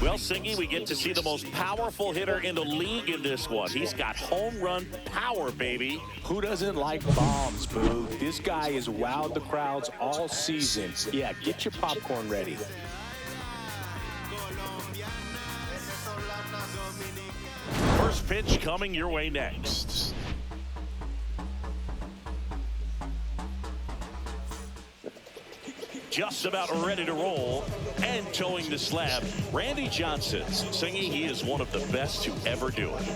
Well, Singy, we get to see the most powerful hitter in the league in this one. He's got home run power, baby. Who doesn't like bombs, Boo? This guy has wowed the crowds all season. Yeah, get your popcorn ready. First pitch coming your way next. Just about ready to roll and towing the slab. Randy Johnson, Singy, he is one of the best to ever do it.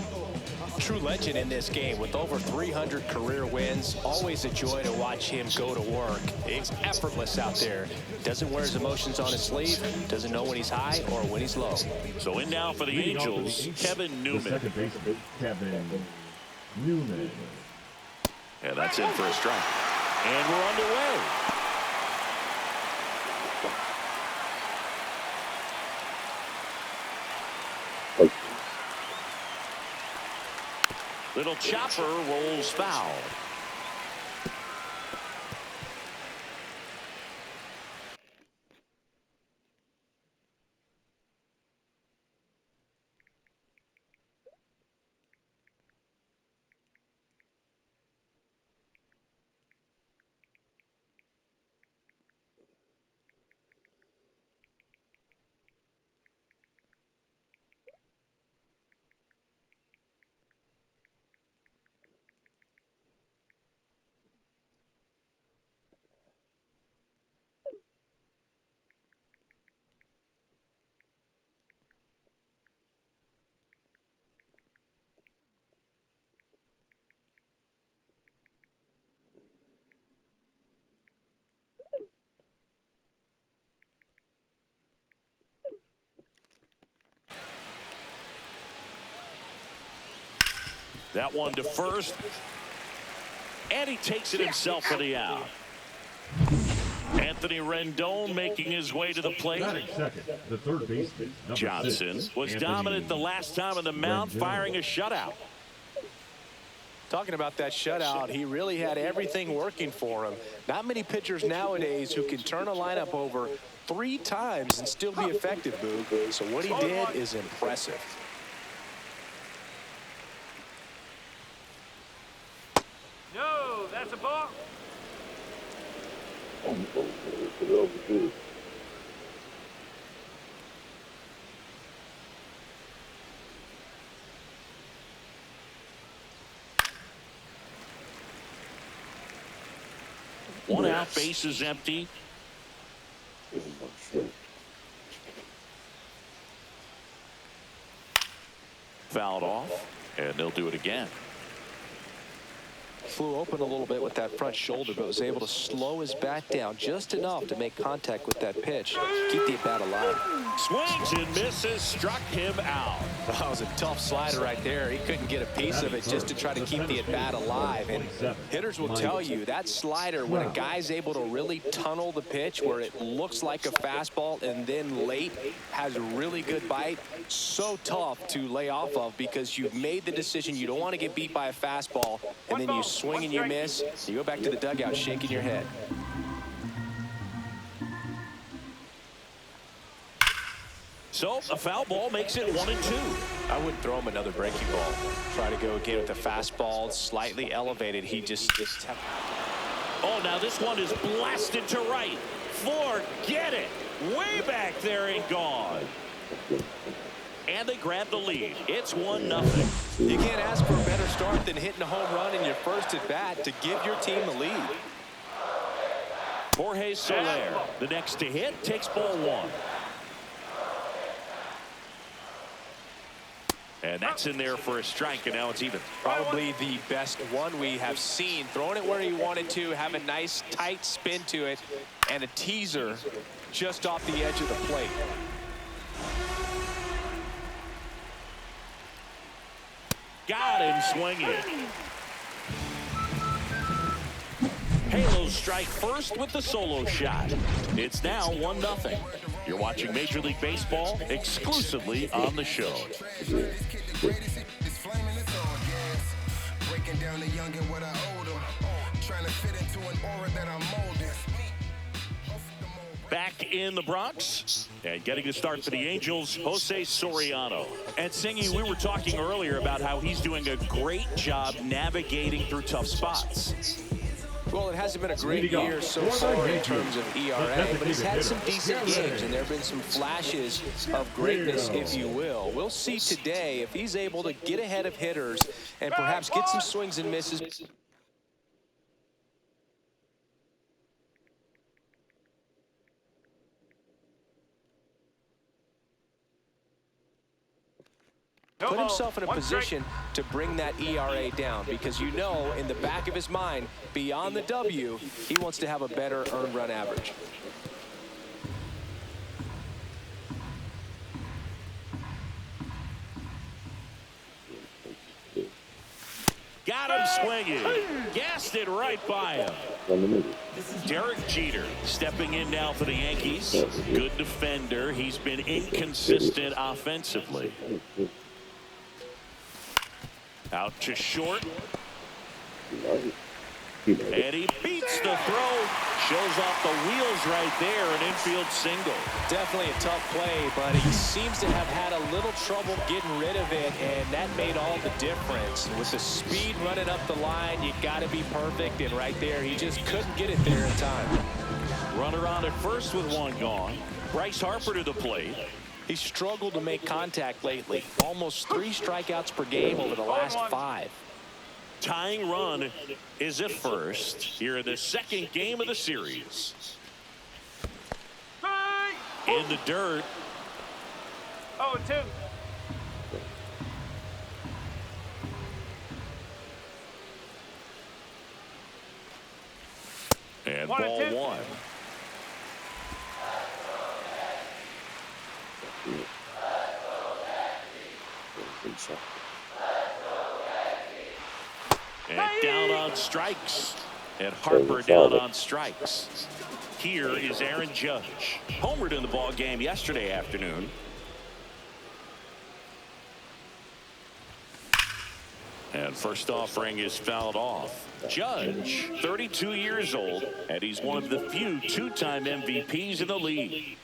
True legend in this game with over 300 career wins. Always a joy to watch him go to work. He's effortless out there. Doesn't wear his emotions on his sleeve. Doesn't know when he's high or when he's low. So in now for the Angels, Kevin Newman. Second baseman, Kevin Newman. And that's in for a strike. And we're underway. Little chopper rolls foul. That one to first. And he takes it himself for the out. Anthony Rendon making his way to the plate. Second, the third baseman, Johnson was dominant the last time on the mound, firing a shutout. Talking about that shutout, he really had everything working for him. Not many pitchers nowadays who can turn a lineup over 3 times and still be effective, Boo. So what he did is impressive. No, that's a ball. One out, base is empty. Fouled off, and they'll do it again. Flew open a little bit with that front shoulder, but was able to slow his bat down just enough to make contact with that pitch. Keep the at-bat alive. Swings and misses, struck him out. That was a tough slider right there. He couldn't get a piece of it just to try to keep the at-bat alive. And hitters will tell you that slider, when a guy's able to really tunnel the pitch where it looks like a fastball and then late has a really good bite, so tough to lay off of because you've made the decision you don't want to get beat by a fastball, and then you swing and you miss, you go back to the dugout shaking your head. So a foul ball makes it 1-2. I wouldn't throw him another breaking ball. Try to go again with the fastball slightly elevated. He just Oh, now this one is blasted to right. Forget it. Way back there and gone. And they grab the lead. It's 1-0. You can't ask for a better start than hitting a home run in your first at bat to give your team the lead. Jorge Soler, the next to hit, takes ball 1. And that's in there for a strike, and now it's even. Probably the best one we have seen. Throwing it where he wanted to, have a nice tight spin to it, and a teaser just off the edge of the plate. Got him swinging. Halo strike first with the solo shot. It's now 1-0. You're watching Major League Baseball exclusively on the show. Breaking down the young and what I owe them. Trying to fit into an aura that I'm molded. Back in the Bronx and getting the start for the Angels, Jose Soriano. And Singy, we were talking earlier about how he's doing a great job navigating through tough spots. Well, it hasn't been a great year so far in terms of ERA, but he's had some decent games, and there have been some flashes of greatness, if you will. We'll see today if he's able to get ahead of hitters and perhaps get some swings and misses. Put himself in a position to bring that ERA down, because you know in the back of his mind, beyond the W, he wants to have a better earned run average. Got him swinging. Gassed it right by him. Derek Jeter stepping in now for the Yankees. Good defender. He's been inconsistent offensively. Out to short. And he beats the throw. Shows off the wheels right there. An infield single. Definitely a tough play, but he seems to have had a little trouble getting rid of it, and that made all the difference. With the speed running up the line, you got to be perfect, and right there, he just couldn't get it there in time. Runner on at first with one gone. Bryce Harper to the plate. He's struggled to make contact lately. Almost 3 strikeouts per game over the last 5. Tying run is at first here in the second game of the series. In the dirt. 0-2. And ball 1. And down on strikes. And Harper down on strikes. Here is Aaron Judge. Homered in the ball game yesterday afternoon. And first offering is fouled off. Judge, 32 years old, and he's one of the few two-time MVPs in the league.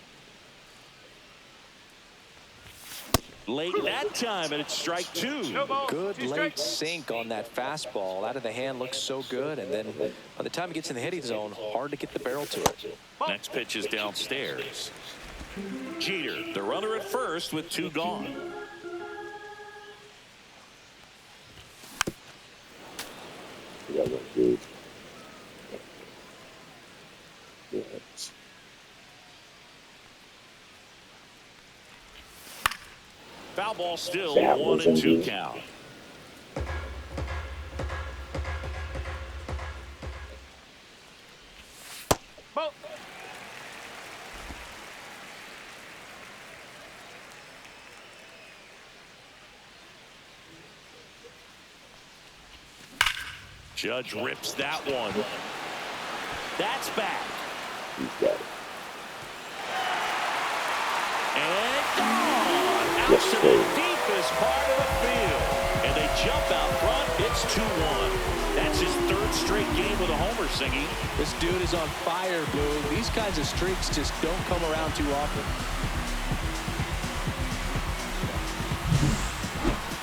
Late that time, and it's strike 2. Good late sink on that fastball. Out of the hand looks so good, and then by the time it gets in the hitting zone, hard to get the barrel to it. Next pitch is downstairs. Jeter, the runner at first with 2 gone. Foul ball still, 1-2 count. Judge rips that one. That's back. And gone. Out to the deepest part of the field. And they jump out front. It's 2-1. That's his 3rd straight game with a homer, Singy. This dude is on fire, Blue. These kinds of streaks just don't come around too often.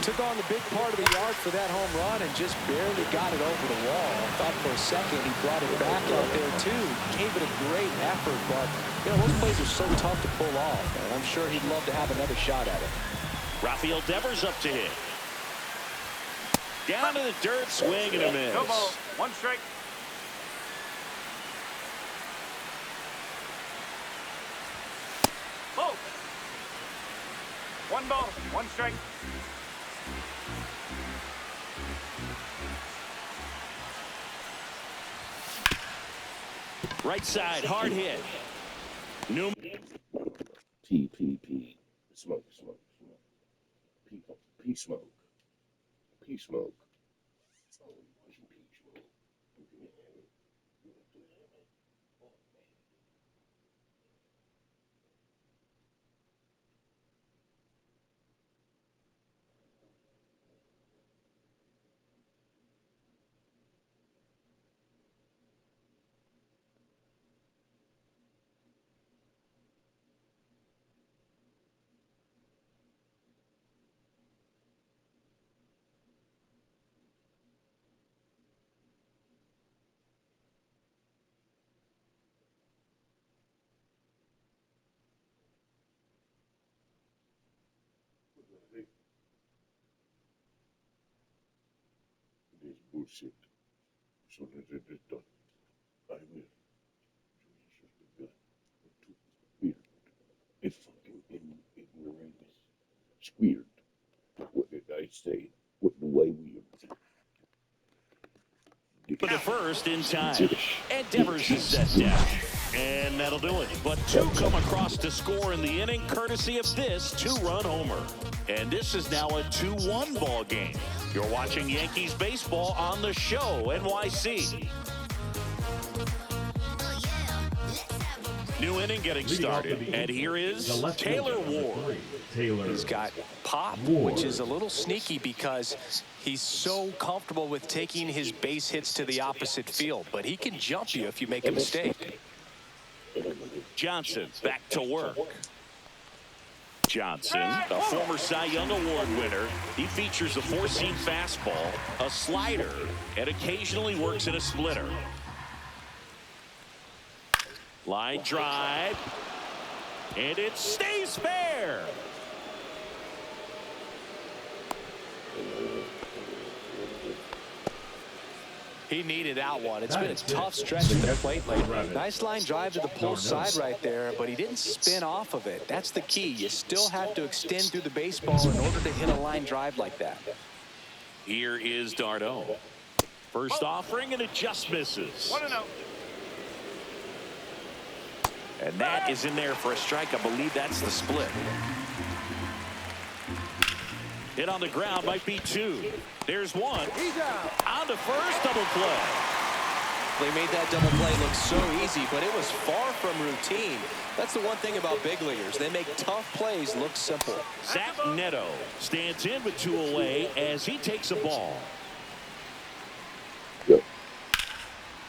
Took on the big part of the yard for that home run and just barely got it over the wall. I thought for a second he brought it back out there too. Gave it a great effort, but you know, those plays are so tough to pull off, and I'm sure he'd love to have another shot at it. Rafael Devers up to hit. Down to the dirt, swing and a miss. No ball. 1 strike. Oh. 1 ball. 1 strike. Right side, hard hit. New. P. Smoke. P smoke. P smoke. bullshit. So that it is done. I will. Weird. It's fucking ignoramus. It's weird. What did I say? What do I weird? For the first in time. And Devers is set down. And that'll do it. But two come across to score in the inning courtesy of this two-run homer. And this is now a 2-1 ball game. You're watching Yankees baseball on the show, NYC. New inning getting started. And here is Taylor Ward. He's got pop, which is a little sneaky because he's so comfortable with taking his base hits to the opposite field. But he can jump you if you make a mistake. Johnson back to work. Johnson, a former Cy Young Award winner. He features a four-seam fastball, a slider, and occasionally works in a splitter. Line drive, and it stays fair. He needed that one. It's been a tough stretch at the plate lately. Nice line drive to the pull side right there, but he didn't spin off of it. That's the key. You still have to extend through the baseball in order to hit a line drive like that. Here is Darno. First offering, and it just misses. 1-0. And that is in there for a strike. I believe that's the split. Hit on the ground might be two. There's one. He's out. On to first, double play. They made that double play look so easy, but it was far from routine. That's the one thing about big leaguers. They make tough plays look simple. Zach Neto stands in with two away as he takes a ball.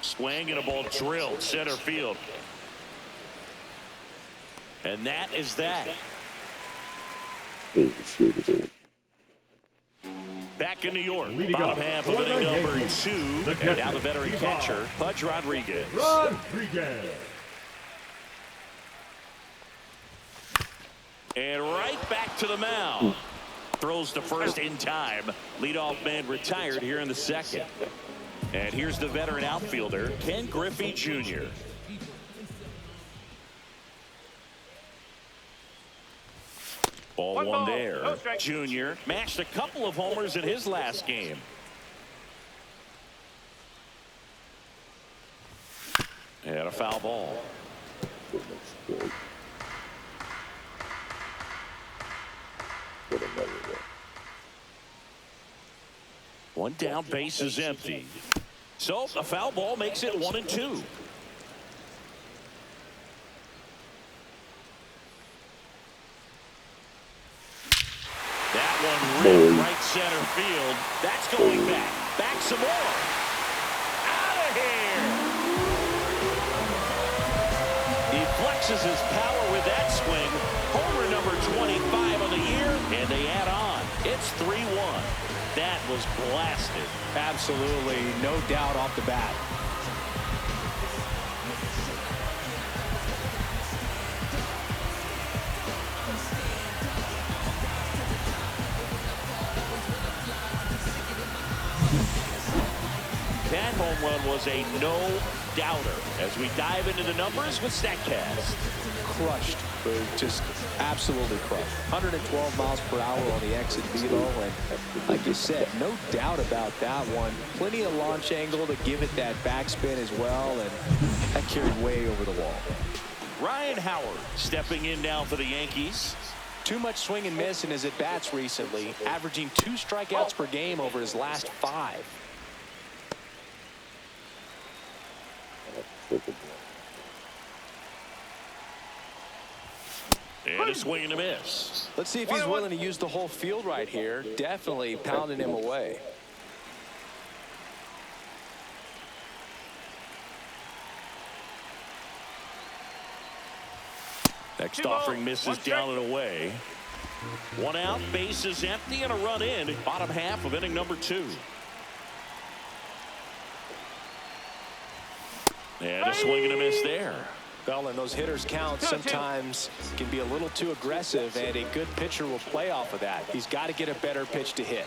Swing and a ball drilled center field. And that is that. Back in New York, bottom half of inning number 2, and now the veteran catcher, Pudge Rodriguez. And right back to the mound. Throws to first in time. Leadoff man retired here in the second. And here's the veteran outfielder, Ken Griffey Jr. Ball one there. Junior mashed a couple of homers in his last game. And a foul ball. One down, base is empty. So a foul ball makes it 1-2. That one ripped right center field. That's going back. Back some more. Out of here. He flexes his power with that swing. Homer number 25 on the year, and they add on. It's 3-1. That was blasted. Absolutely, no doubt off the bat. That home run was a no-doubter as we dive into the numbers with StatCast. Crushed, just absolutely crushed. 112 miles per hour on the exit velo, and like you said, no doubt about that one. Plenty of launch angle to give it that backspin as well, and that carried way over the wall. Ryan Howard stepping in now for the Yankees. Too much swing and miss in his at-bats recently, averaging 2 strikeouts per game over his last 5. And a swing and a miss. Let's see if he's willing to use the whole field right here. Definitely pounding him away. Next offering misses down and away. One out, base is empty, and a run in. Bottom half of inning number 2. And a swing and a miss there. Well, and those hitters count sometimes can be a little too aggressive, and a good pitcher will play off of that. He's got to get a better pitch to hit.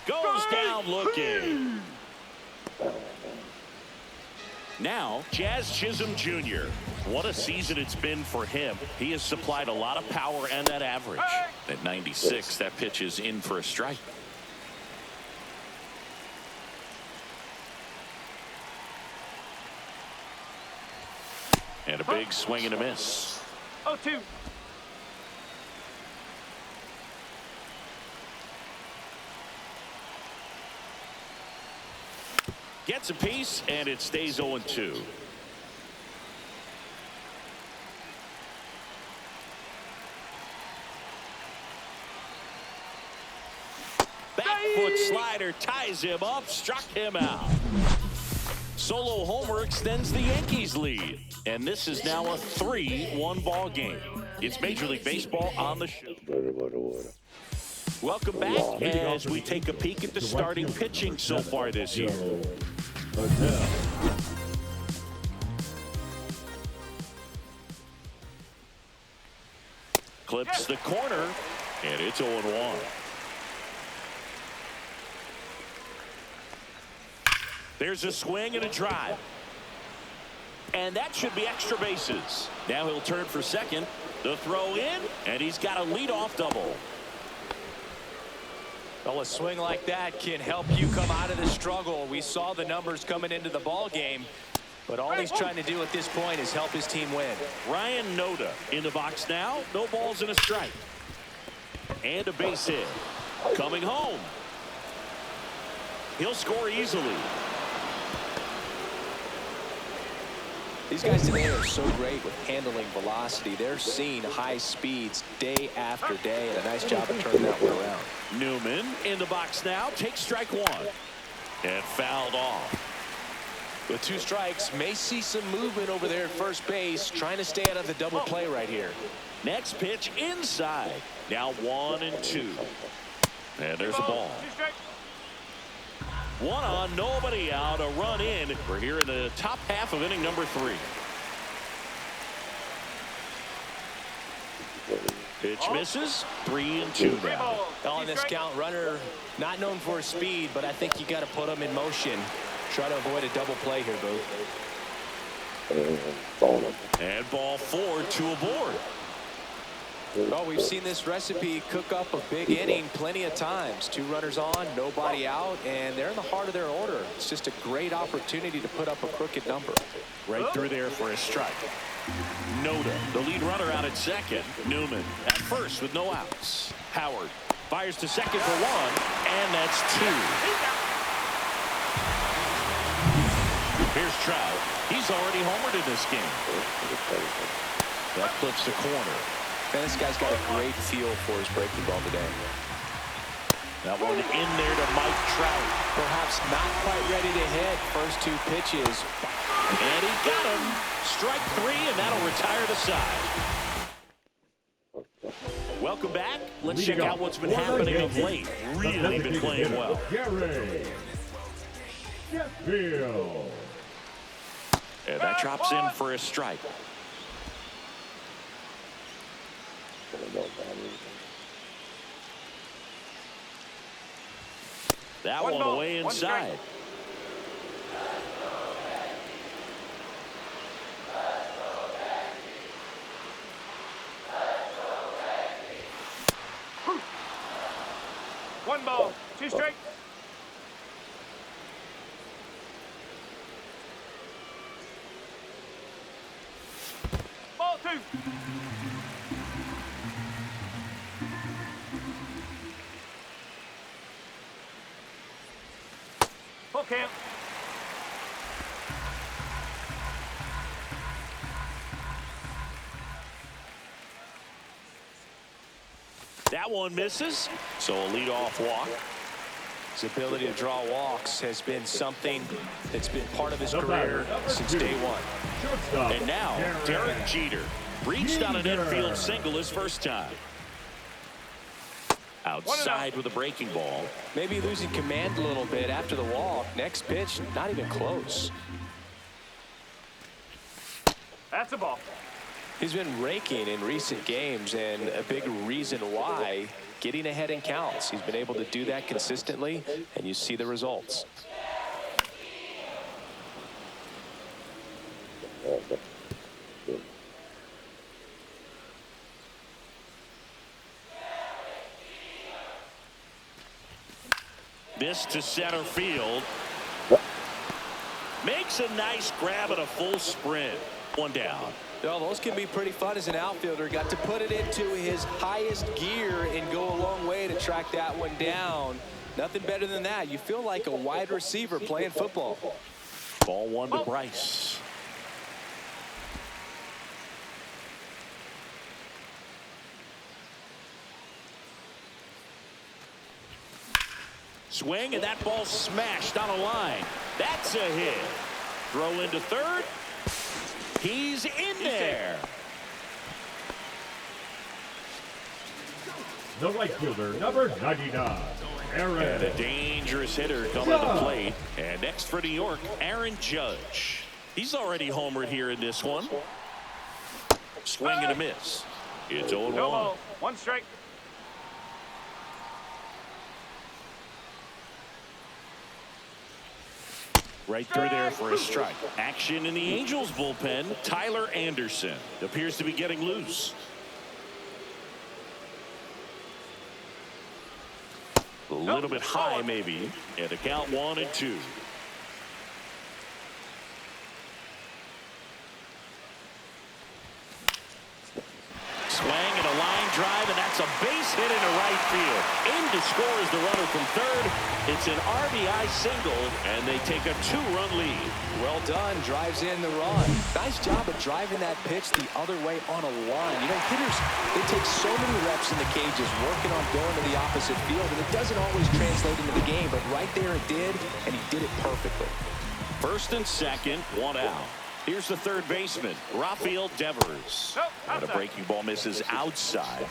Goes down looking. Now, Jazz Chisholm Jr. What a season it's been for him. He has supplied a lot of power and that average. At 96, that pitch is in for a strike. And a big swing and a miss. 0-2. Gets a piece, and it stays 0-2. Back foot slider ties him up, struck him out. Solo homer extends the Yankees lead, and this is now a 3-1 ball game. It's Major League Baseball on the show. Welcome back as we take a peek at the starting pitching so far this year. Clips the corner, and it's 0-1. There's a swing and a drive. And that should be extra bases. Now he'll turn for second. The throw in, and he's got a leadoff double. Well, a swing like that can help you come out of the struggle. We saw the numbers coming into the ball game, but all he's trying to do at this point is help his team win. Ryan Noda in the box now. No balls and a strike. And a base hit. Coming home. He'll score easily. These guys today are so great with handling velocity. They're seeing high speeds day after day, and a nice job of turning that one around. Newman in the box now. Takes strike one. And fouled off. With 2 strikes, may see some movement over there at first base, trying to stay out of the double play right here. Next pitch inside. Now 1-2. And there's a ball. 1 on, nobody out, a run in. We're here in the top half of inning number 3. Pitch misses. 3-2 now. On this count, runner not known for his speed, but I think you got to put him in motion. Try to avoid a double play here, Booth. And ball 4 to a board. Well, we've seen this recipe cook up a big inning plenty of times. 2 runners on, nobody out, and they're in the heart of their order. It's just a great opportunity to put up a crooked number. Right through there for a strike. Noda, the lead runner, out at second. Newman at first with no outs. Howard fires to second for 1, and that's 2. Here's Trout. He's already homered in this game. That clips the corner. And this guy's got a great feel for his breaking ball today. That one in there to Mike Trout. Perhaps not quite ready to hit first 2 pitches. And he got him. Strike 3, and that'll retire the side. Welcome back. Let's check out what's been happening of late. Really been playing well. And that drops in for a strike. That one away inside. One ball, 2 strikes. Ball 2. Full count. That one misses, so a leadoff walk. His ability to draw walks has been something that's been part of his career since day 1. And now, Derek Jeter reached on an infield single his first time. Outside with a breaking ball. Maybe losing command a little bit after the walk. Next pitch, not even close. That's a ball. He's been raking in recent games, and a big reason why, getting ahead in counts. He's been able to do that consistently, and you see the results. This to center field. Makes a nice grab at a full sprint. One down. Well, those can be pretty fun as an outfielder. Got to put it into his highest gear and go a long way to track that one down. Nothing better than that. You feel like a wide receiver playing football. Ball one to Bryce. Swing, and that ball smashed on a line. That's a hit. Throw into third. He's in there. The right fielder, number 99, Aaron. And a dangerous hitter coming to the plate. And next for New York, Aaron Judge. He's already homered here in this one. Swing and a miss. It's 0-1. No ball. One strike. Right through there for a strike. Action in the Angels bullpen. Tyler Anderson appears to be getting loose. A little bit high maybe. And the count 1-2. Swing and a line drive, and that's a base hit into right field. In to score is the runner from third. It's an RBI single, and they take a 2-run lead. Well done. Drives in the run. Nice job of driving that pitch the other way on a line. You know, hitters, they take so many reps in the cages working on going to the opposite field, and it doesn't always translate into the game, but right there it did, and he did it perfectly. First and second, one out. Here's the third baseman, Rafael Devers. And a breaking ball misses outside.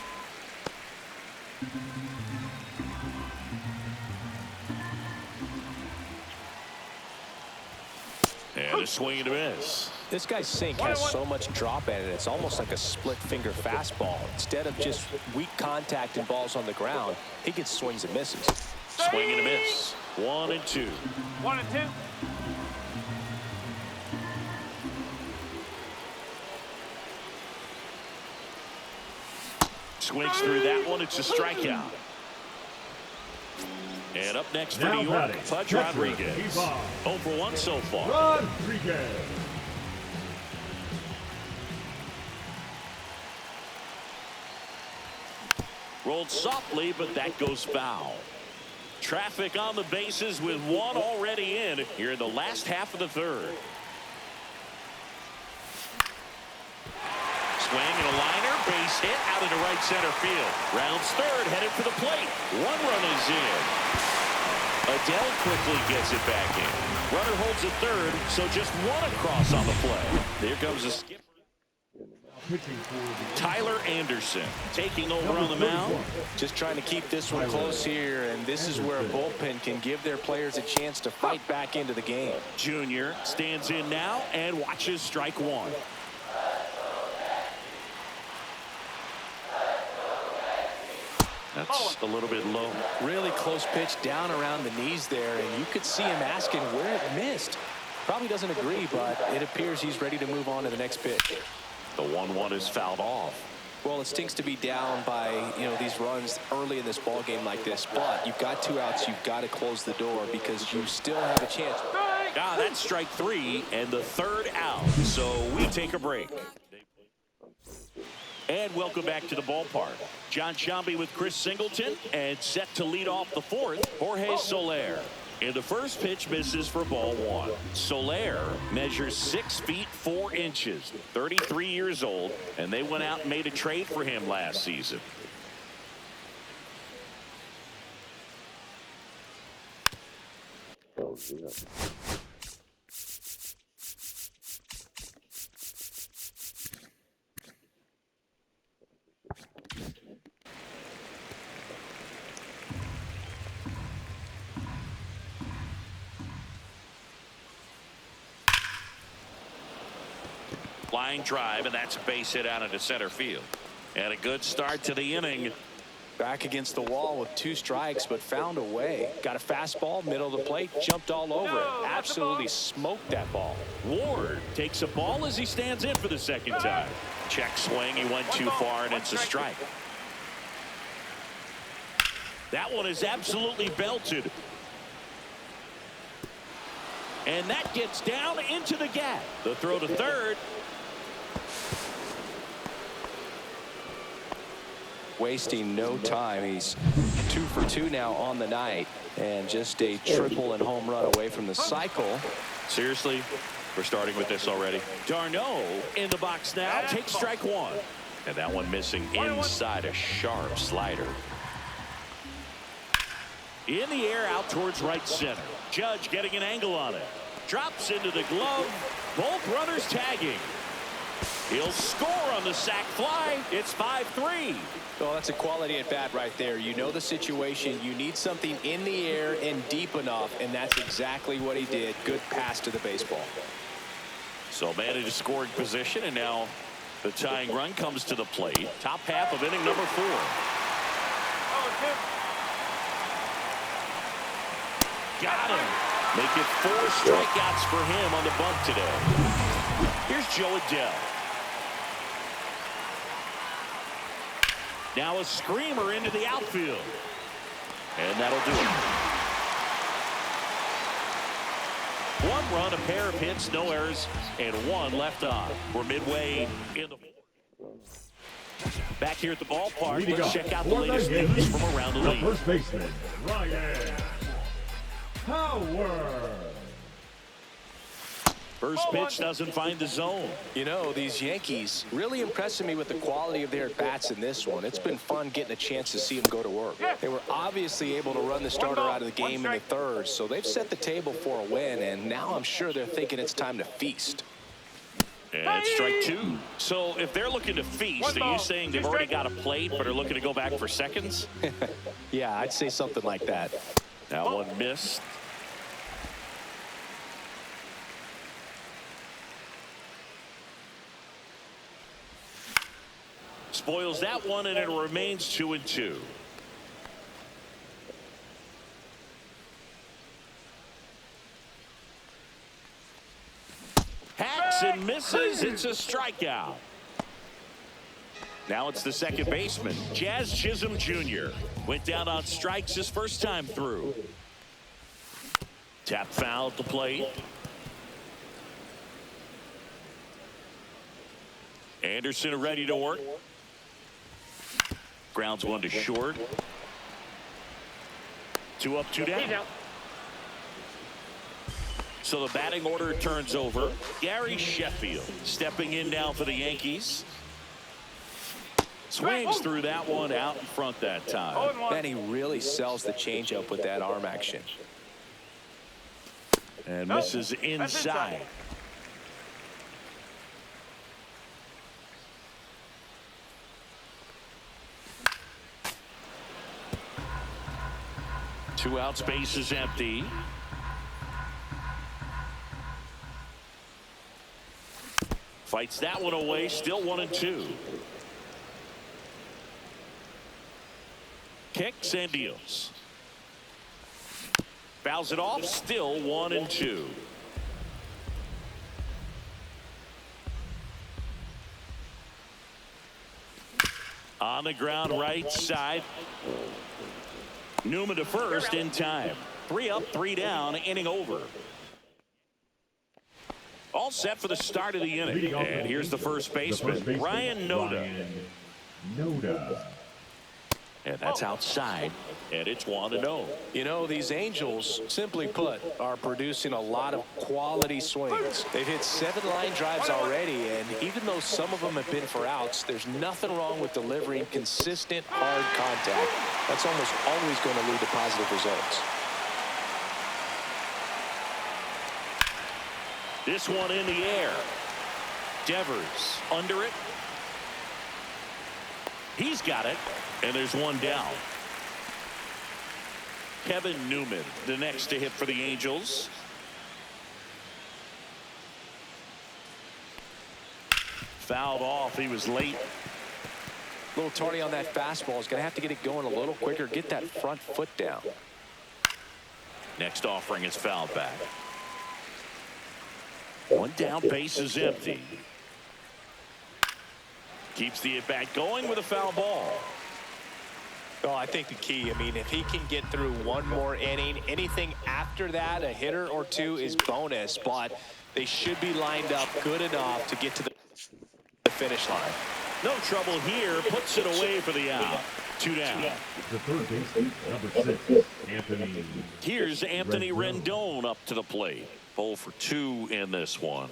And a swing and a miss. This guy's sink has so much drop in it. It's almost like a split finger fastball. Instead of just weak contact and balls on the ground, he gets swings and misses. Swing and a miss. 1-2. 1-2. Swings through that one. It's a strikeout. And up next for Now New York, batting, Pudge catcher, Rodriguez. Ivan 0 for 1 so far. Rodriguez. Rolled softly, but that goes foul. Traffic on the bases with one already in here in the last half of the third. Swing and a liner, base hit out into right center field. Rounds third, headed for the plate. One run is in. Adele quickly gets it back in. Runner holds at third, so just one across on the play. Here comes a skip. Tyler Anderson taking over on the mound. Just trying to keep this one close here, and this is where a bullpen can give their players a chance to fight back into the game. Junior stands in now and watches strike one. That's a little bit low. Really close pitch down around the knees there, and you could see him asking where it missed. Probably doesn't agree, but it appears he's ready to move on to the next pitch. The 1-1 is fouled off. Well, it stinks to be down by, these runs early in this ball game like this, but you've got 2 outs. You've got to close the door because you still have a chance. That's strike 3 and the third out. So we take a break. And welcome back to the ballpark. John Shambi with Chris Singleton, and set to lead off the fourth, Jorge Soler. And the first pitch misses for ball one. Soler measures 6 feet 4 inches, 33 years old, and they went out and made a trade for him last season. Oh, yeah. line drive, and that's a base hit out into center field. And a good start to the inning. Back against the wall with 2 strikes, but found a way. Got a fastball, middle of the plate, jumped all over it. Absolutely smoked that ball. Ward takes a ball as he stands in for the second time. Check swing. He went too far, and it's a strike. That one is absolutely belted. And that gets down into the gap. The throw to third. Wasting no time. He's 2 for 2 now on the night, and just a triple and home run away from the cycle. Seriously, we're starting with this already. Darno in the box now. Takes strike 1. And that one missing inside, a sharp slider. In the air out towards right center. Judge getting an angle on it. Drops into the glove. Both runners tagging. He'll score on the sac fly. It's 5-3. Well, that's a quality at bat right there. You know the situation. You need something in the air and deep enough, and that's exactly what he did. Good pass to the baseball. So man in a scoring position, and now the tying run comes to the plate. Top half of inning number 4. Got him. Make it 4 strikeouts for him on the bunt today. Here's Joe Adele. Now a screamer into the outfield. And that'll do it. 1 run, a pair of hits, no errors, and 1 left on. We're midway in the 4th. Back here at the ballpark, let's check out the latest news from around the league. First baseman, Ryan Howard. First pitch doesn't find the zone. You know, these Yankees really impressing me with the quality of their at-bats in this one. It's been fun getting a chance to see them go to work. They were obviously able to run the starter out of the game in the 3rd, so they've set the table for a win, and now I'm sure they're thinking it's time to feast. And it's strike 2. So if they're looking to feast, are you saying they've already got a plate but are looking to go back for seconds? Yeah, I'd say something like that. That one missed. Spoils that one, and it remains 2-2. Hacks and misses. It's a strikeout. Now it's the second baseman, Jazz Chisholm Jr. Went down on strikes his first time through. Tap foul at the plate. Anderson ready to work. Grounds 1 to short. 2 up, 2 down. So the batting order turns over. Gary Sheffield stepping in now for the Yankees. Swings through that one out in front that time. And he really sells the changeup with that arm action. And misses inside. Two outs, base is empty. Fights that one away, still 1-2. Kicks and deals. Fouls it off, still 1-2. On the ground, right side. Newman to first in time. 3 up, 3 down, inning over. All set for the start of the inning. And here's the first baseman, Ryan Noda. And that's outside. And it's 1-0. You know, these Angels, simply put, are producing a lot of quality swings. They've hit 7 line drives already, and even though some of them have been for outs, there's nothing wrong with delivering consistent, hard contact. That's almost always going to lead to positive results. This one in the air. Devers under it. He's got it, and there's one down. Kevin Newman, the next to hit for the Angels. Fouled off. He was late. A little tardy on that fastball. He's going to have to get it going a little quicker. Get that front foot down. Next offering is fouled back. One down, base is empty. Keeps the at-bat going with a foul ball. Well, I think the key, I mean, if he can get through one more inning, anything after that, a hitter or two is bonus, but they should be lined up good enough to get to the finish line. No trouble here. Puts it away for the out. 2 down. The third baseman, number 6, Anthony. Here's Anthony Rendon up to the plate. 0 for 2 in this one.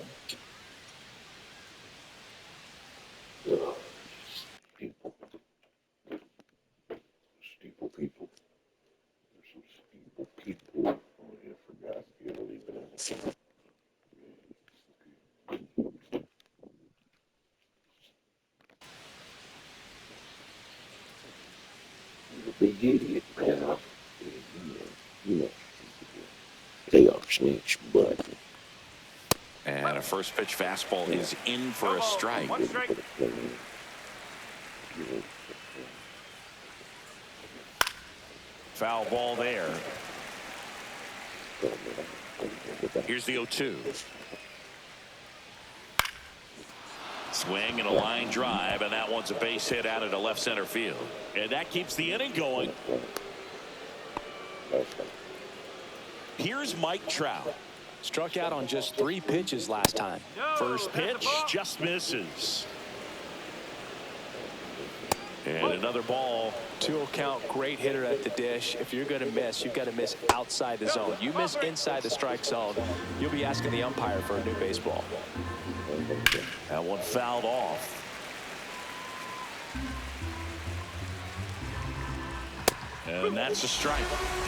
People. Steeple people. There's some steeple people. Oh, yeah, I forgot. You gotta leave it in. Big idiot, man. You know, they are snitch, but. And a first pitch fastball is in for a strike. 1 strike. Foul ball there. Here's the 0-2. Swing and a line drive, and that one's a base hit out into left center field. And that keeps the inning going. Here's Mike Trout. Struck out on just 3 pitches last time. First pitch just misses. And another ball. 2-0 count, great hitter at the dish. If you're going to miss, you've got to miss outside the zone. You miss inside the strike zone, you'll be asking the umpire for a new baseball. That one fouled off. And that's a strike.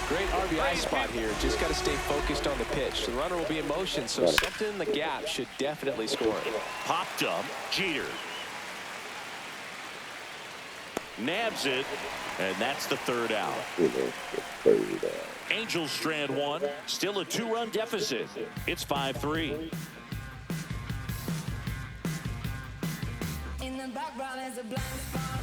Great RBI spot here. Just got to stay focused on the pitch. The runner will be in motion, so something in the gap should definitely score it. Popped up. Jeter. Nabs it, and that's the 3rd out. Angels strand 1. Still a 2-run deficit. It's 5-3. In the background is a blind spot.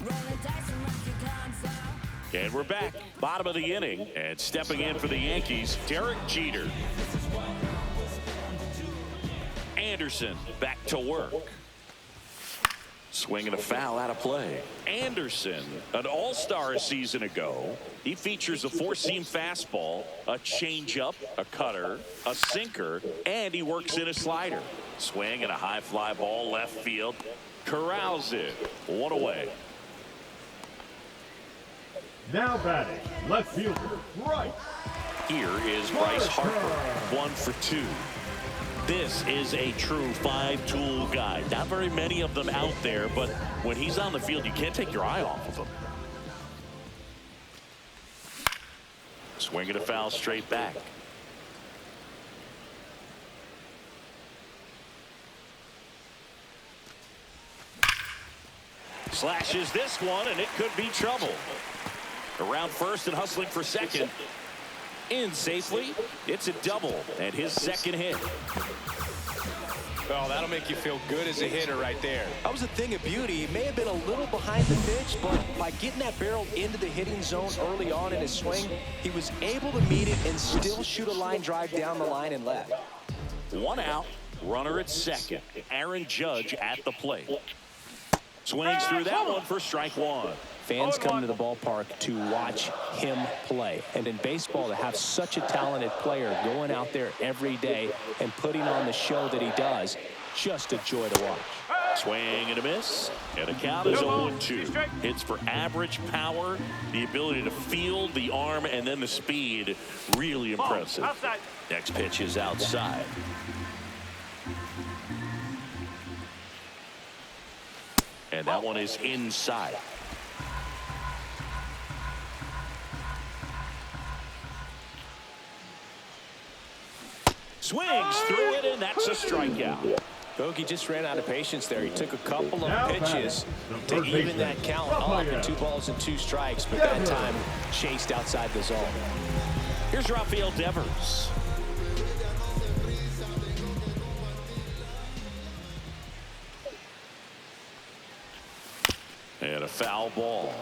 Rolling dice and rocky concept. And we're back. Bottom of the inning. And stepping in for the Yankees, Derek Jeter. Anderson back to work. Swinging a foul out of play. Anderson, an all-star a season ago. He features a 4-seam fastball, a changeup, a cutter, a sinker, and he works in a slider. Swing and a high fly ball left field. Corrals it. 1 away. Now batting, left fielder, Bryce. Here is Bryce Harper, 1 for 2. This is a true 5-tool guy. Not very many of them out there, but when he's on the field, you can't take your eye off of him. Swinging a foul straight back. Slashes this one, and it could be trouble. Around first and hustling for second. In safely. It's a double, and his second hit. Well, that'll make you feel good as a hitter right there. That was a thing of beauty. He may have been a little behind the pitch, but by getting that barrel into the hitting zone early on in his swing, he was able to meet it and still shoot a line drive down the line and left. 1 out, runner at second. Aaron Judge at the plate. Swings through that one for strike 1. Fans come to the ballpark to watch him play. And in baseball, to have such a talented player going out there every day and putting on the show that he does, just a joy to watch. Swing and a miss. And the count is 0-2. Hits for average power, the ability to field the arm, and then the speed. Really impressive. Next pitch is outside. And that one is inside. Swings through it, and that's a strikeout. Bogey just ran out of patience there. He took a couple of pitches to even that count up in 2 balls and 2 strikes, but that time chased outside the zone. Here's Rafael Devers. a foul ball.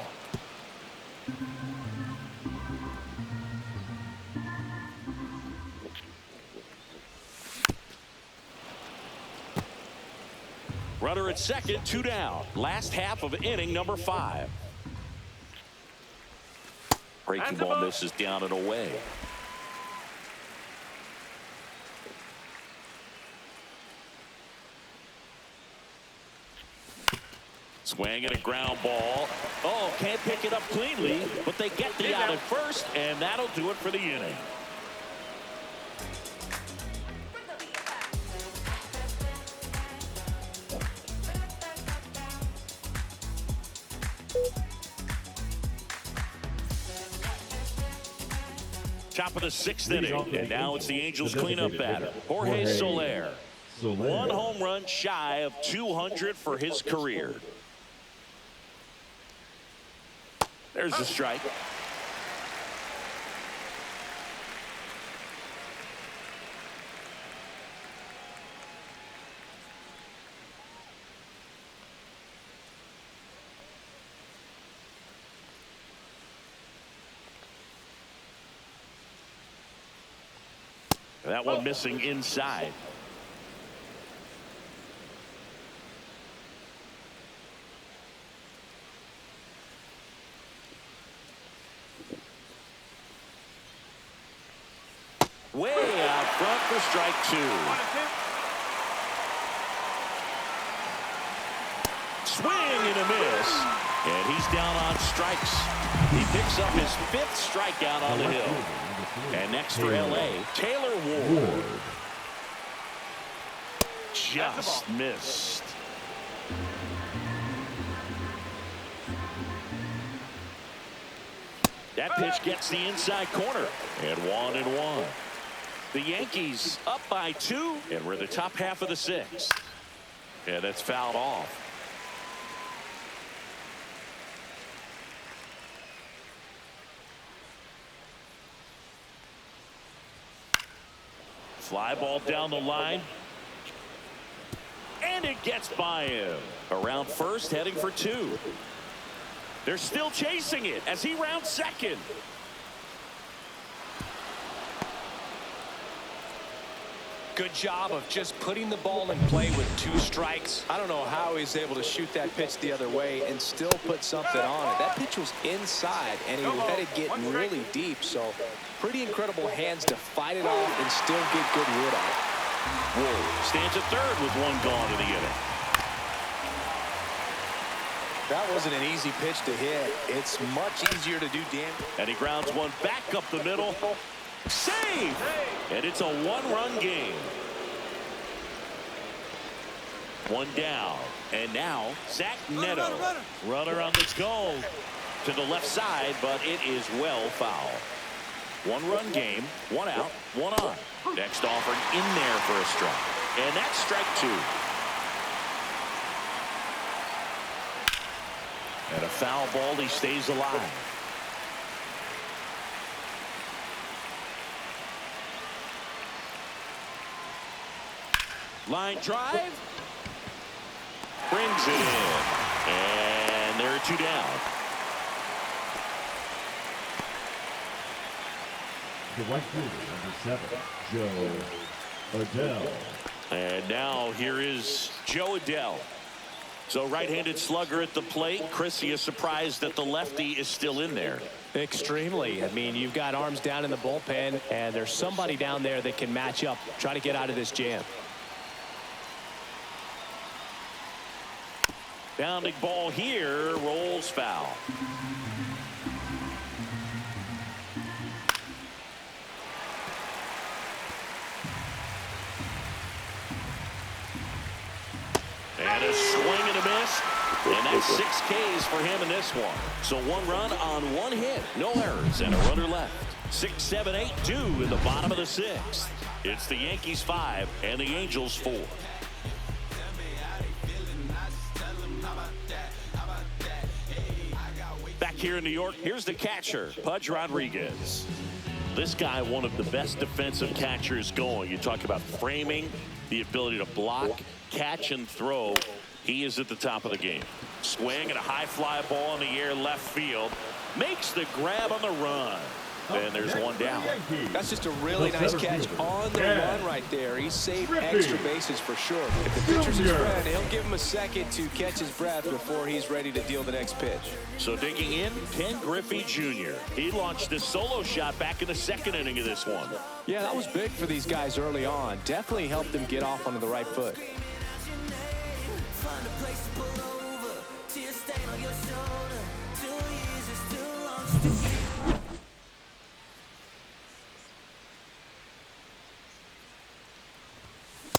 Runner at second, 2 down. Last half of inning number 5. Breaking ball misses down and away. Swing and a ground ball. Oh, can't pick it up cleanly, but they get the out at first, and that'll do it for the inning. Top of the 6th inning, and now it's the Angels cleanup batter, Jorge Soler. 1 home run shy of 200 for his career. There's the strike. That one missing inside. Way out front for strike 2. Swing and a miss. And he's down on strikes. He picks up his 5th strikeout on the hill. And next for LA, Taylor Ward. Just missed. That pitch gets the inside corner. And 1-1. The Yankees up by 2, and we're the top half of the 6th. And that's fouled off. Fly ball down the line. And it gets by him. Around first, heading for 2. They're still chasing it as he rounds second. Good job of just putting the ball in play with 2 strikes. I don't know how he's able to shoot that pitch the other way and still put something on it. That pitch was inside, and he let it get really deep. So pretty incredible hands to fight it off and still get good wood on it. Ward stands at third with 1 gone in the inning. That wasn't an easy pitch to hit. It's much easier to do damage. And he grounds one back up the middle. Save! And it's a 1-run game. 1 down. And now, Zach Neto. Runner on the go to the left side, but it is well foul. 1-run game, 1 out, 1 on. Next offering in there for a strike. And that's strike 2. And a foul ball, he stays alive. Line drive. Brings it in. And there are 2 down. The right fielder, number 7, Joe Adell. And now here is Joe Adell. So right-handed slugger at the plate. Chris, are you surprised that the lefty is still in there? Extremely. I mean, you've got arms down in the bullpen, and there's somebody down there that can match up, try to get out of this jam. Bounding ball here, rolls foul. And a swing and a miss. And that's 6 Ks for him in this one. So 1 run on 1 hit. No errors and a runner left. 6, 7, 8, 2 in the bottom of the 6th. It's the Yankees 5 and the Angels 4. Back here in New York, here's the catcher, Pudge Rodriguez. This guy, one of the best defensive catchers going. You talk about framing, the ability to block, catch, and throw. He is at the top of the game. Swing and a high fly ball in the air left field. Makes the grab on the run. And there's one down. That's just a really nice catch on the run right there. He saved extra bases for sure. If the pitcher's his friend, he'll give him a second to catch his breath before he's ready to deal the next pitch. So digging in, Ken Griffey Jr. He launched a solo shot back in the second inning of this one. Yeah, that was big for these guys early on. Definitely helped them get off onto the right foot.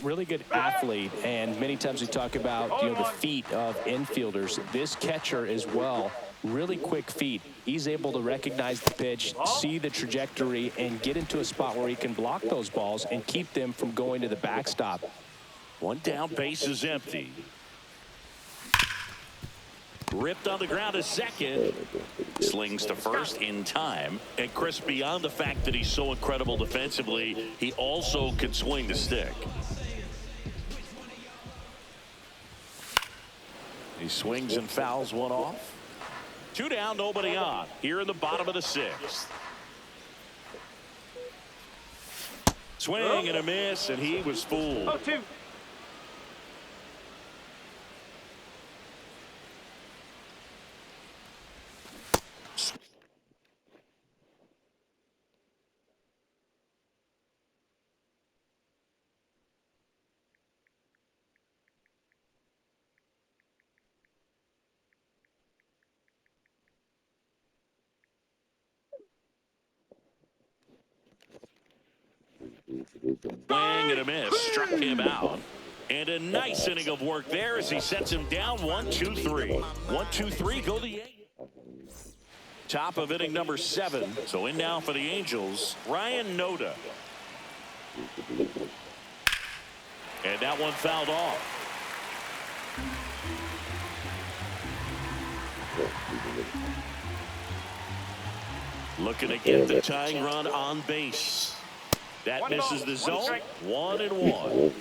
Really good athlete, and many times we talk about the feet of infielders. This catcher as well, really quick feet. He's able to recognize the pitch, see the trajectory, and get into a spot where he can block those balls and keep them from going to the backstop. One down, base is empty. Ripped on the ground to second. Slings to first in time. And Chris, beyond the fact that he's so incredible defensively, he also can swing the stick. He swings and fouls one off. 2 down, nobody on. Here in the bottom of the 6th. Swing and a miss, and he was fooled. 0-2. Swing and a miss, struck him out. And a nice inning of work there as he sets him down 1-2-3. 1-2-3, go the Yankees. Top of inning number 7. So in now for the Angels, Ryan Noda. And that one fouled off. Looking to get the tying run on base. That misses the zone. 1-1.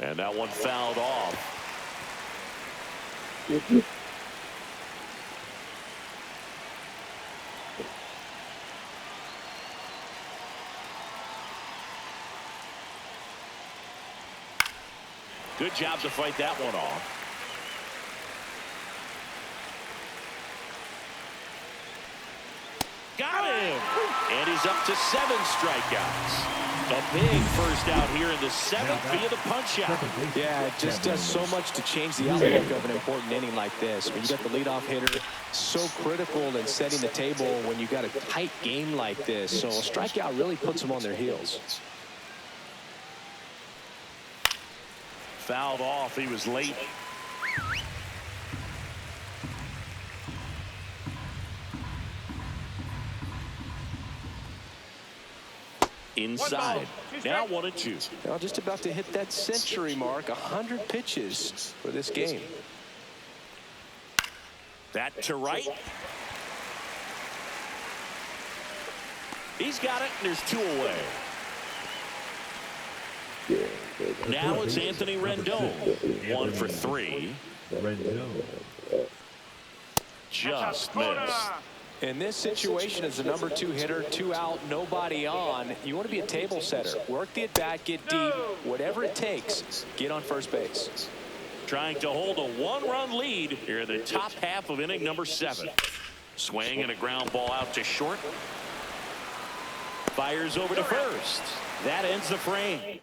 And that one fouled off. Good job to fight that one off. Got him! And he's up to 7 strikeouts. A big first out here in the 7th via the punch out. Yeah, it just does so much to change the outlook of an important inning like this. When you got the leadoff hitter, so critical in setting the table when you got a tight game like this. So a strikeout really puts them on their heels. Fouled off. He was late. Inside. Now 1-2. Now just about to hit that century mark. 100 pitches for this game. That to right. He's got it, and there's 2 away. Now it's Anthony Rendon. 1 for 3. Just missed. In this situation, as the number 2 hitter, 2 out, nobody on, you want to be a table setter. Work the at-bat, get deep, whatever it takes, get on first base. Trying to hold a 1-run lead here in the top half of inning number 7. Swing and a ground ball out to short. Fires over to first. That ends the frame.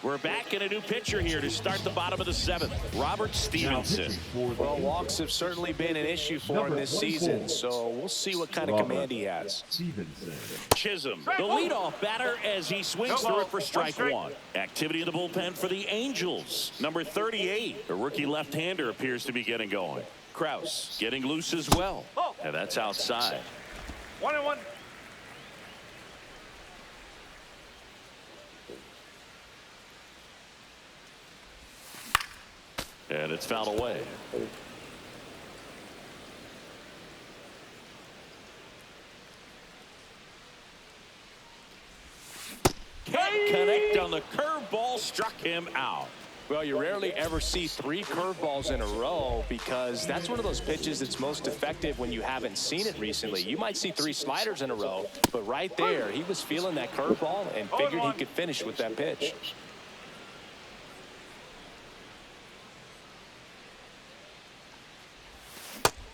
We're back in a new pitcher here to start the bottom of the 7th. Robert Stevenson. Well, walks have certainly been an issue for him this season, so we'll see what kind of command he has. Chisholm, the leadoff batter as he swings through it for strike 1. Activity in the bullpen for the Angels. Number 38, the rookie left-hander appears to be getting going. Kraus getting loose as well. And that's outside. 1-1. And it's fouled away. Can't connect on on the curveball, struck him out. Well, you rarely ever see 3 curveballs in a row because that's one of those pitches that's most effective when you haven't seen it recently. You might see 3 sliders in a row, but right there, he was feeling that curveball and figured he could finish with that pitch.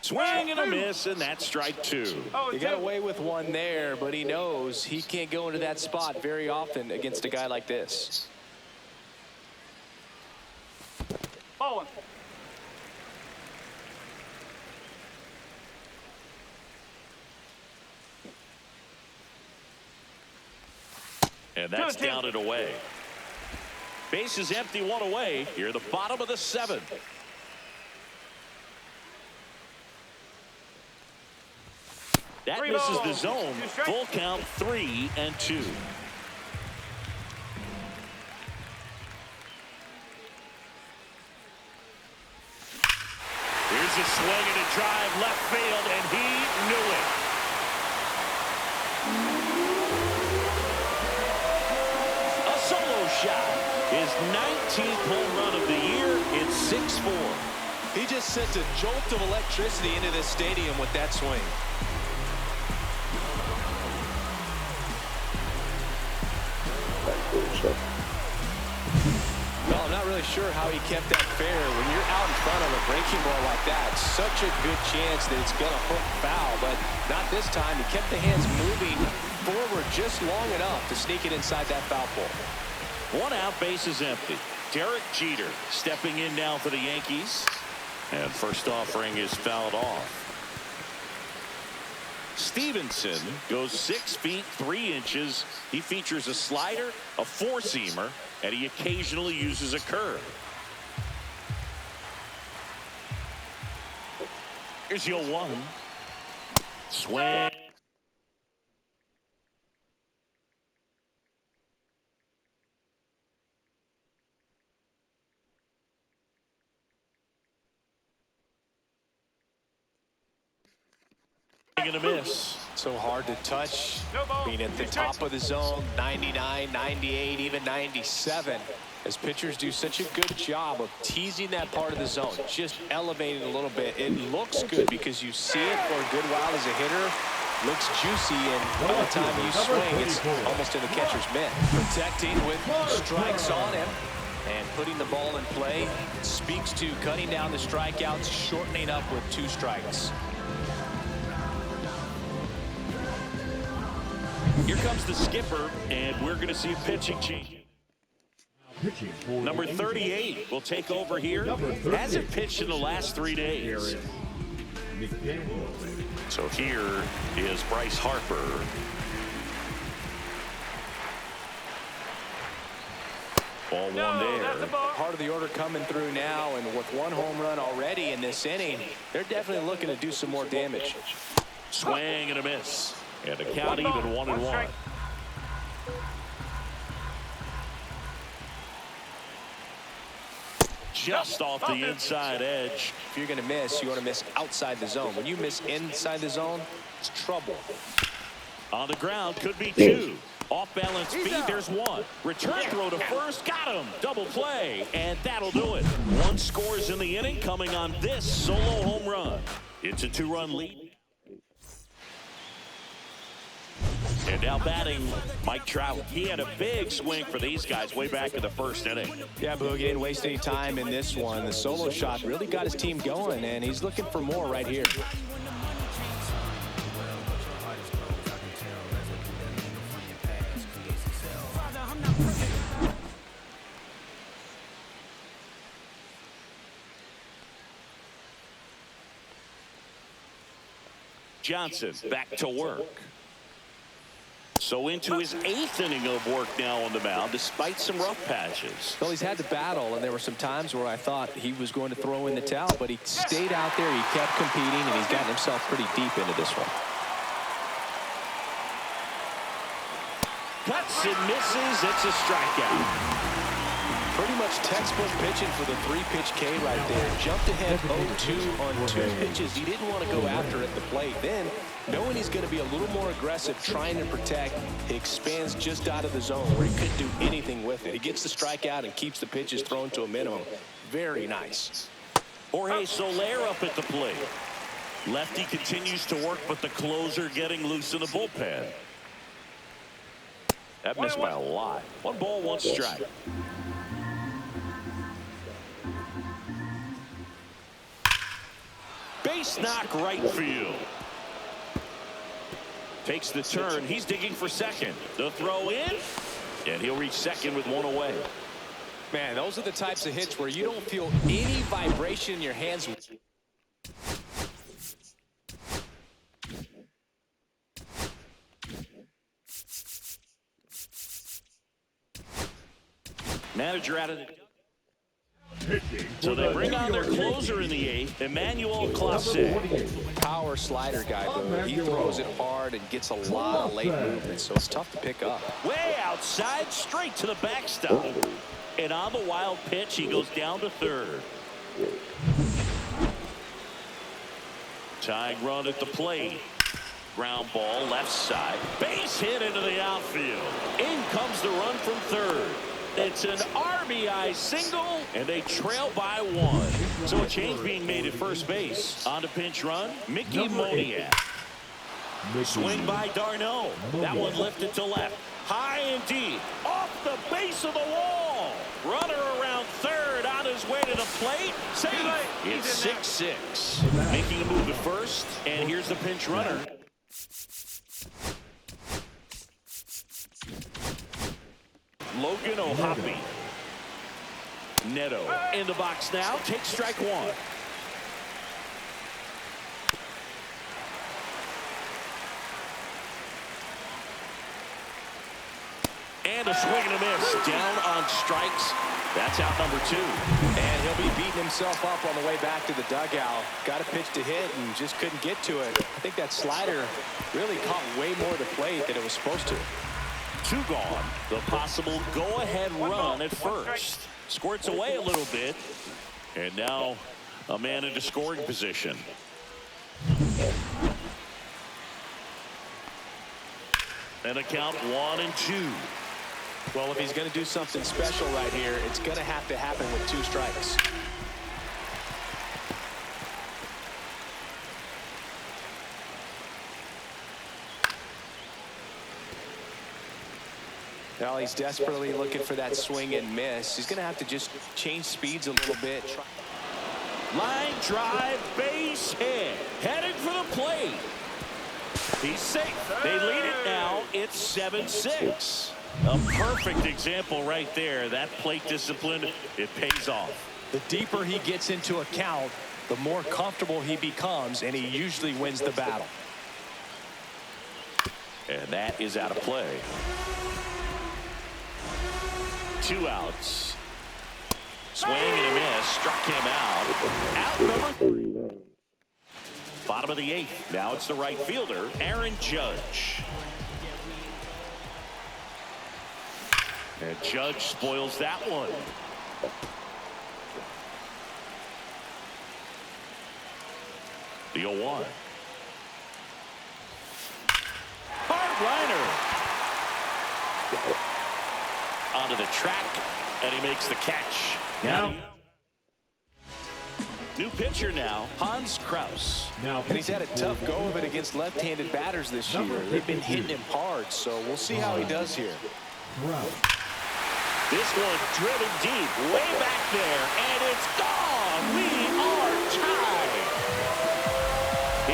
Swing and a miss, and that's strike 2. He got away with one there, but he knows he can't go into that spot very often against a guy like this. Bowling. And that's down and away. Base is empty, 1 away. Here, the bottom of the 7th. That misses the zone. Full count, 3-2. Here's a swing and a drive left field, and he knew it. A solo shot. His 19th home run of the year. It's 6-4. He just sent a jolt of electricity into this stadium with that swing. Well, I'm not really sure how he kept that fair. When you're out in front of a breaking ball like that, such a good chance that it's going to hook foul, but not this time. He kept the hands moving forward just long enough to sneak it inside that foul pole. 1 out, base is empty. Derek Jeter stepping in now for the Yankees. And first offering is fouled off. Stevenson goes 6 feet 3 inches. He features a slider, a 4-seamer, and he occasionally uses a curve. Here's your 1. Swing. And a miss. So hard to touch, being at the top of the zone, 99, 98, even 97. As pitchers do such a good job of teasing that part of the zone, just elevating a little bit. It looks good because you see it for a good while as a hitter. Looks juicy, and by the time you swing, it's almost in the catcher's mitt. Protecting with strikes on him and putting the ball in play. Speaks to cutting down the strikeouts, shortening up with 2 strikes. Here comes the skipper, and we're going to see a pitching change. Number 38 will take over here. Hasn't pitched in the last 3 days. So here is Bryce Harper. Ball 1 there. Part of the order coming through now, and with 1 home run already in this inning, they're definitely looking to do some more damage. Swing and a miss. And the count even 1-1. Just off the inside edge. If you're going to miss, you want to miss outside the zone. When you miss inside the zone, it's trouble. On the ground, could be 2. Off balance speed, there's 1. Return throw to first, got him. Double play, and that'll do it. 1 scores in the inning, coming on this solo home run. It's a 2-run lead. And now batting, Mike Trout. He had a big swing for these guys way back in the 1st inning. Yeah, Boog, he didn't waste any time in this one. The solo shot really got his team going, and he's looking for more right here. Johnson back to work. So into his 8th inning of work now on the mound, despite some rough patches. Well, he's had to battle, and there were some times where I thought he was going to throw in the towel, but he stayed out there, he kept competing, and he's gotten himself pretty deep into this one. Cuts and misses. It's a strikeout. Pretty much textbook pitching for the 3-pitch K right there. Jumped ahead 0-2 on 2 pitches. He didn't want to go after at the plate. Then Knowing he's going to be a little more aggressive trying to protect, he expands just out of the zone where he couldn't do anything with it. He gets the strikeout and keeps the pitches thrown to a minimum. Very nice. Jorge Soler up at the plate. Lefty continues to work, but the closer getting loose in the bullpen. That missed by a lot. 1 ball, 1 strike. Base knock right field. Takes the turn. He's digging for second. The throw in, and he'll reach second with 1 away. Man, those are the types of hits where you don't feel any vibration in your hands. Manager out of the... So they bring on their closer in the 8th, Emmanuel Clase. Power slider guy, though. He throws it hard and gets a lot of late movement, so it's tough to pick up. Way outside, straight to the backstop. And on the wild pitch, he goes down to third. Tying run at the plate. Ground ball, left side. Base hit into the outfield. In comes the run from third. It's an RBI single, and they trail by 1. So a change being made at first base. On the pinch run, Mickey Moniak. Swing by Darno. That one lifted to left. High and deep. Off the base of the wall. Runner around third on his way to the plate. Safe. It's 6-6. Making a move at first, and here's the pinch runner. Logan O'Hoppe. Neto in the box now. Takes strike 1. And a swing and a miss. Down on strikes. That's out number 2. And he'll be beating himself up on the way back to the dugout. Got a pitch to hit and just couldn't get to it. I think that slider really caught way more of the plate than it was supposed to. 2 gone. The possible go-ahead run at first. Squirts away a little bit. And now a man into scoring position. And a count 1-2. Well, if he's going to do something special right here, it's going to have to happen with 2 strikes. Well, he's desperately looking for that swing and miss. He's going to have to just change speeds a little bit. Line drive, base hit. Headed for the plate. He's safe. They lead it now. It's 7-6. A perfect example right there. That plate discipline, it pays off. The deeper he gets into a count, the more comfortable he becomes, and he usually wins the battle. And that is out of play. 2 outs. Swing and a miss. Struck him out. Out number 3. Bottom of the 8th. Now it's the right fielder, Aaron Judge. And Judge spoils that one. The 0-1. Hard liner. Onto the track, and he makes the catch. Now, new pitcher now, Hans Kraus. And he's had a tough go of it against left-handed batters this year. They've been hitting him hard, so we'll see how he does here. This one driven deep, way back there, and it's gone. We are tied.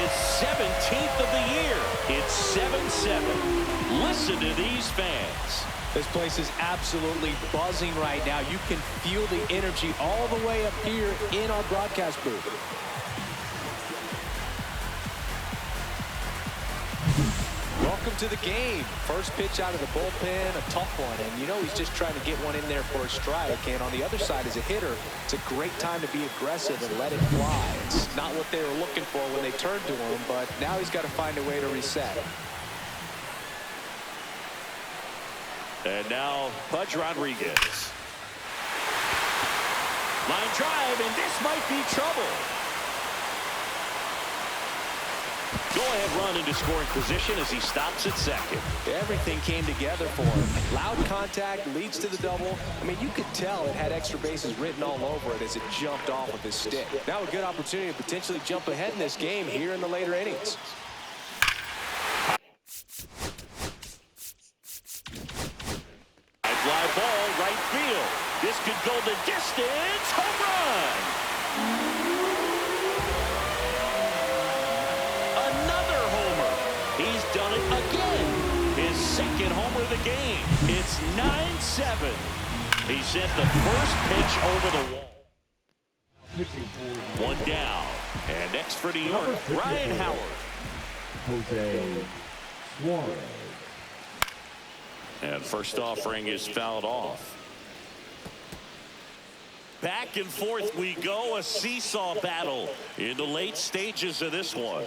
It's 17th of the year. It's 7-7. Listen to these fans. This place is absolutely buzzing right now. You can feel the energy all the way up here in our broadcast booth. Welcome to the game. First pitch out of the bullpen, a tough one. And you know he's just trying to get one in there for a strike. And on the other side, as a hitter, it's a great time to be aggressive and let it fly. It's not what they were looking for when they turned to him, but now he's got to find a way to reset. And now Pudge Rodriguez. Line drive, and this might be trouble. Go-ahead run into scoring position as he stops at second. Everything came together for him. Loud contact leads to the double. I mean, you could tell it had extra bases written all over it as it jumped off of his stick. Now a good opportunity to potentially jump ahead in this game here in the later innings. Fly ball, right field. This could go the distance. Home run! Another homer. He's done it again. His second homer of the game. It's 9-7. He sent the first pitch over the wall. One down. And next for New York, Ryan Howard. Jose Suarez. And first offering is fouled off. Back and forth we go, a seesaw battle in the late stages of this one.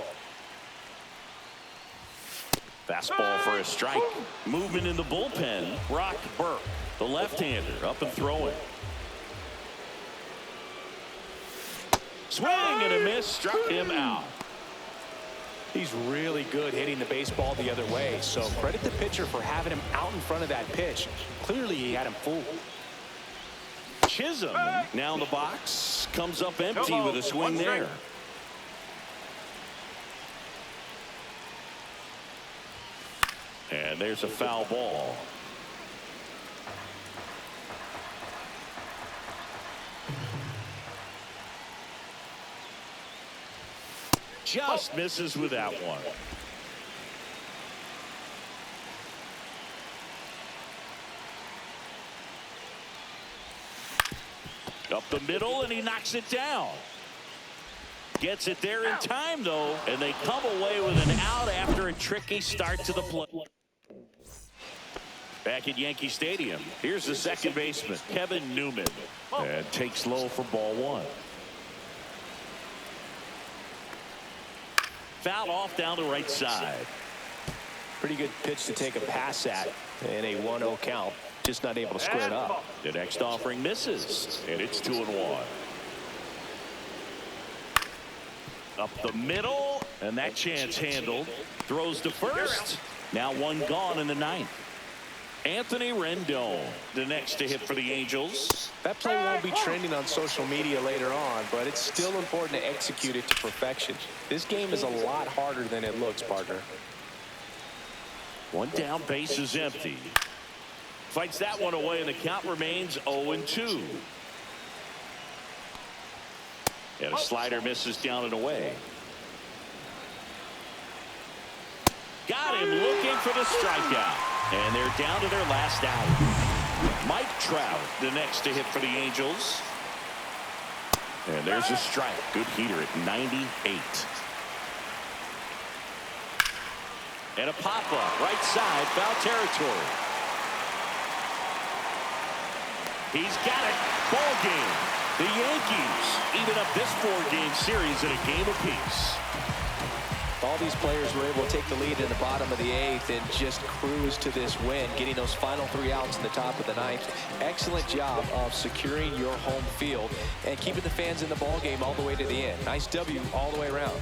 Fastball for a strike. Movement in the bullpen. Brock Burke, the left-hander, up and throwing. Swing and a miss, struck him out. He's really good hitting the baseball the other way, so credit the pitcher for having him out in front of that pitch. Clearly he had him fooled. Chisholm now in the box, comes up empty with a swing there. And there's a foul ball. Just misses with that one. Up the middle, and he knocks it down. Gets it there in time, though, and they come away with an out after a tricky start to the play. Back at Yankee Stadium, here's the second baseman, Kevin Newman, and takes low for ball one. Foul off down the right side. Pretty good pitch to take a pass at in a 1-0 count. Just not able to square it up. The next offering misses, and it's 2-1. Up the middle, and that chance handled. Throws to first. Now one gone in the ninth. Anthony Rendon, the next to hit for the Angels. That play won't be trending on social media later on, but it's still important to execute it to perfection. This game is a lot harder than it looks, partner. One down, base is empty. Fights that one away, and the count remains 0-2. And a slider misses down and away. Got him looking for the strikeout. And they're down to their last out. Mike Trout, the next to hit for the Angels. And there's a strike. Good heater at 98. And a pop-up, right side, foul territory. He's got it. Ball game. The Yankees even up this 4-game series in a game apiece. All these players were able to take the lead in the bottom of the 8th and just cruise to this win, getting those final 3 outs in the top of the 9th. Excellent job of securing your home field and keeping the fans in the ball game all the way to the end. Nice W all the way around.